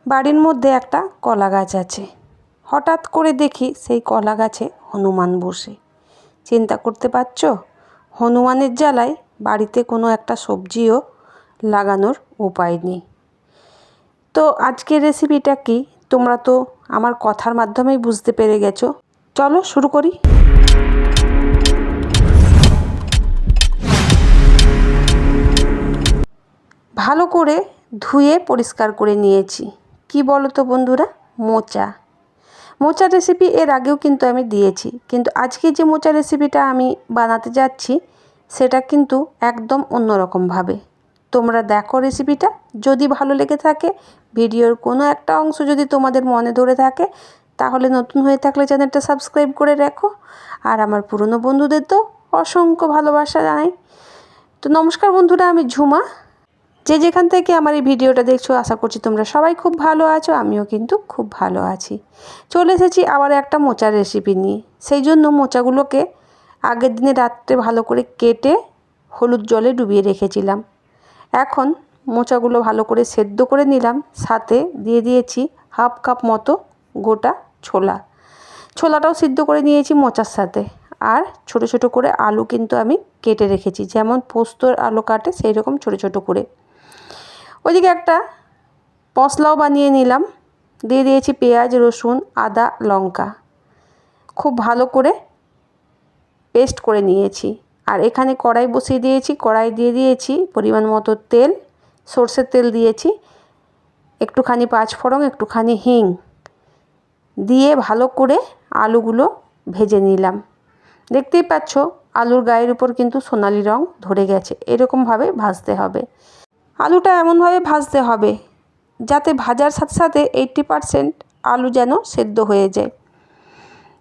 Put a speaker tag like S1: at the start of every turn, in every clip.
S1: বাড়ির মধ্যে একটা কলা গাছ আছে। হঠাৎ করে দেখি সেই কলা গাছে হনুমান বসে। চিন্তা করতে পারছো, হনুমানের জ্বালায় বাড়িতে কোনো একটা সবজিও লাগানোর উপায় নেই। তো আজকের রেসিপিটা কি তোমরা তো আমার কথার মাধ্যমেই বুঝতে পেরে গেছো। চলো শুরু করি। ভালো করে ধুয়ে পরিষ্কার করে নিয়েছি। কি বলো তো বন্ধুরা, মোচার রেসিপি এর আগেও কিন্তু আমি দিয়েছি, কিন্তু আজকে যে মোচার রেসিপিটা আমি বানাতে যাচ্ছি সেটা কিন্তু একদম অন্যরকমভাবে। তোমরা দেখো রেসিপিটা, যদি ভালো লেগে থাকে, ভিডিওর কোনো একটা অংশ যদি তোমাদের মনে ধরে থাকে, তাহলে নতুন হয়ে থাকলে চ্যানেলটা সাবস্ক্রাইব করে রাখো। আর আমার পুরনো বন্ধুদের তো অসংখ্য ভালোবাসা জানাই। তো নমস্কার বন্ধুরা, আমি ঝুমা। যে যেখান থেকে আমার এই ভিডিওটা দেখছো, আশা করছি তোমরা সবাই খুব ভালো আছো। আমিও কিন্তু খুব ভালো আছি। চলে এসেছি আবার একটা মোচার রেসিপি নিয়ে। সেই জন্য মোচাগুলোকে আগের দিনে রাত্রে ভালো করে কেটে হলুদ জলে ডুবিয়ে রেখেছিলাম। এখন মোচাগুলো ভালো করে সেদ্ধ করে নিলাম, সাথে দিয়ে দিয়েছি হাফ কাপ মতো গোটা ছোলাটাও সিদ্ধ করে নিয়েছি মোচার সাথে। আর ছোট ছোট করে আলু কিন্তু আমি কেটে রেখেছি, যেমন পোস্তর আলু কাটে সেই রকম ছোট ছোট করে। ওইদিকে একটা মশলাও বানিয়ে নিলাম। দিয়ে দিয়েছি পেঁয়াজ, রসুন, আদা, লঙ্কা, খুব ভালো করে পেস্ট করে নিয়েছি। আর এখানে কড়াই বসিয়ে দিয়েছি। কড়াই দিয়ে দিয়েছি পরিমাণ মতো তেল, সর্ষের তেল দিয়েছি, একটুখানি পাঁচফোড়ন, একটুখানি হিং দিয়ে ভালো করে আলুগুলো ভেজে নিলাম। দেখতেই পাচ্ছ আলুর গায়ের উপর কিন্তু সোনালি রং ধরে গেছে। এরকমভাবে ভাজতে হবে। আলুটা এমনভাবে ভাজতে হবে যাতে ভাজার সাথে সাথে 80% আলু যেন সেদ্ধ হয়ে যায়।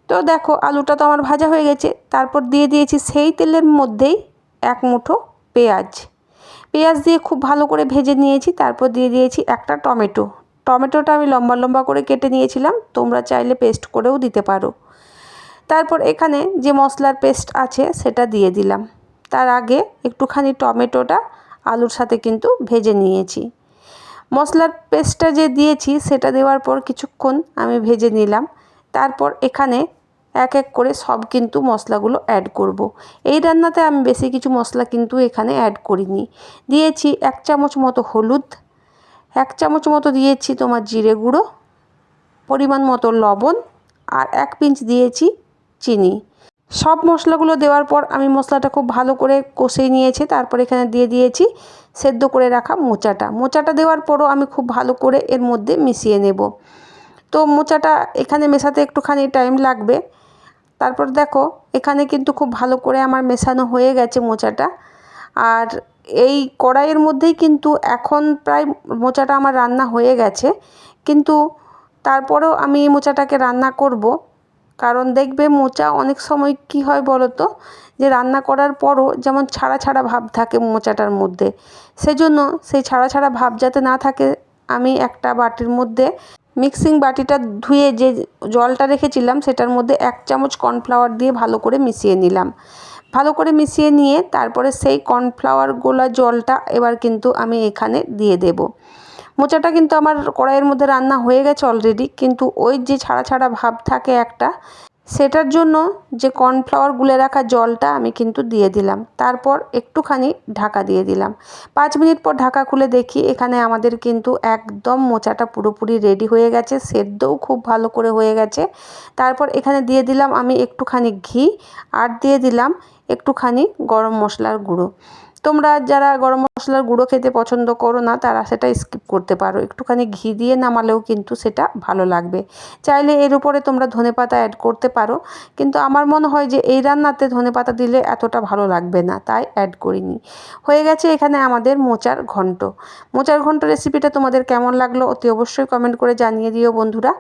S1: তো দেখো আলুটা তো আমার ভাজা হয়ে গেছে। তারপর দিয়ে দিয়েছি সেই তেলের মধ্যেই এক মুঠো পেঁয়াজ দিয়ে খুব ভালো করে ভেজে নিয়েছি। তারপর দিয়ে দিয়েছি একটা টমেটোটা আমি লম্বা লম্বা করে কেটে নিয়েছিলাম, তোমরা চাইলে পেস্ট করেও দিতে পারো। তারপর এখানে যে মশলার পেস্ট আছে সেটা দিয়ে দিলাম। তার আগে একটুখানি টমেটোটা আলুর সাথে কিন্তু ভেজে নিয়েছি। মশলার পেস্টটা যে দিয়েছি সেটা দেওয়ার পর কিছুক্ষণ আমি ভেজে নিলাম। তারপর এখানে এক এক করে সব কিন্তু মশলাগুলো অ্যাড করব। এই রান্নাতে আমি বেশি কিছু মশলা কিন্তু এখানে অ্যাড করিনি। দিয়েছি 1 চামচ মতো হলুদ, 1 চামচ মতো দিয়েছি তোমার জিরে গুঁড়ো, পরিমাণ মতো লবণ, আর 1 পিঞ্চ দিয়েছি চিনি। সব মশলাগুলো দেওয়ার পর আমি মশলাটা খুব ভালো করে কষিয়ে নিয়েছি। তারপর এখানে দিয়ে দিয়েছি সেদ্ধ করে রাখা মোচাটা দেওয়ার পরও আমি খুব ভালো করে এর মধ্যে মিশিয়ে নেব। তো মোচাটা এখানে মেশাতে একটুখানি টাইম লাগবে। তারপর দেখো এখানে কিন্তু খুব ভালো করে আমার মেশানো হয়ে গেছে মোচাটা। আর এই কড়াইয়ের মধ্যেই কিন্তু এখন প্রায় মোচাটা আমার রান্না হয়ে গেছে, কিন্তু তারপরেও আমি এই মোচাটাকে রান্না করব। কারণ দেখবে মোচা অনেক সময় কি হয় বলো তো, যে রান্না করার পরও যেমন ছাড়া ছাড়া ভাব থাকে মোচাটার মধ্যে। সেজন্য সেই ছাড়া ছাড়া ভাব যাতে না থাকে, আমি একটা বাটির মধ্যে মিক্সিং বাটিটা ধুয়ে যে জলটা রেখেছিলাম সেটার মধ্যে 1 চামচ কর্নফ্লাওয়ার দিয়ে ভালো করে মিশিয়ে নিলাম। ভালো করে মিশিয়ে নিয়ে তারপরে সেই কর্নফ্লাওয়ার গোলা জলটা এবার কিন্তু আমি এখানে দিয়ে দেব। মোচাটা কিন্তু আমার কড়াইয়ের মধ্যে রান্না হয়ে গেছে অলরেডি, কিন্তু ওই যে ছাড়া ছাড়া ভাব থাকে একটা, সেটার জন্য যে কর্নফ্লাওয়ার গুলে রাখা জলটা আমি কিন্তু দিয়ে দিলাম। তারপর একটুখানি ঢাকা দিয়ে দিলাম। 5 মিনিট পর ঢাকা খুলে দেখি এখানে আমাদের কিন্তু একদম মোচাটা পুরোপুরি রেডি হয়ে গেছে, সেদ্ধও খুব ভালো করে হয়ে গেছে। তারপর এখানে দিয়ে দিলাম আমি একটুখানি ঘি, আর দিয়ে দিলাম একটুখানি গরম মশলার গুঁড়ো। তোমরা যারা গরম মশলার গুঁড়ো খেতে পছন্দ করো না তারা সেটা স্কিপ করতে পারো। একটুখানি ঘি দিয়ে নামালেও কিন্তু সেটা ভালো লাগবে। চাইলে এর উপরে তোমরা ধনেপাতা অ্যাড করতে পারো, কিন্তু আমার মনে হয় যে এই রান্নাতে ধনেপাতা দিলে এতটা ভালো লাগবে না, তাই অ্যাড করিনি। হয়ে গেছে এখানে আমাদের মোচার ঘন্ট রেসিপিটা তোমাদের কেমন লাগলো অতি অবশ্যই কমেন্ট করে জানিয়ে দিও বন্ধুরা।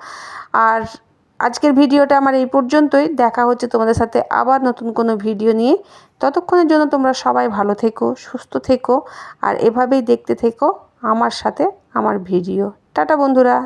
S1: আর আজকের ভিডিওটা আমার এই পর্যন্তই। দেখা হচ্ছে তোমাদের সাথে আবার নতুন কোনো ভিডিও নিয়ে। ততক্ষণের জন্য তোমরা সবাই ভালো থেকো, সুস্থ থেকো, আর এভাবেই দেখতে থেকো আমার সাথে আমার ভিডিও। টাটা বন্ধুরা।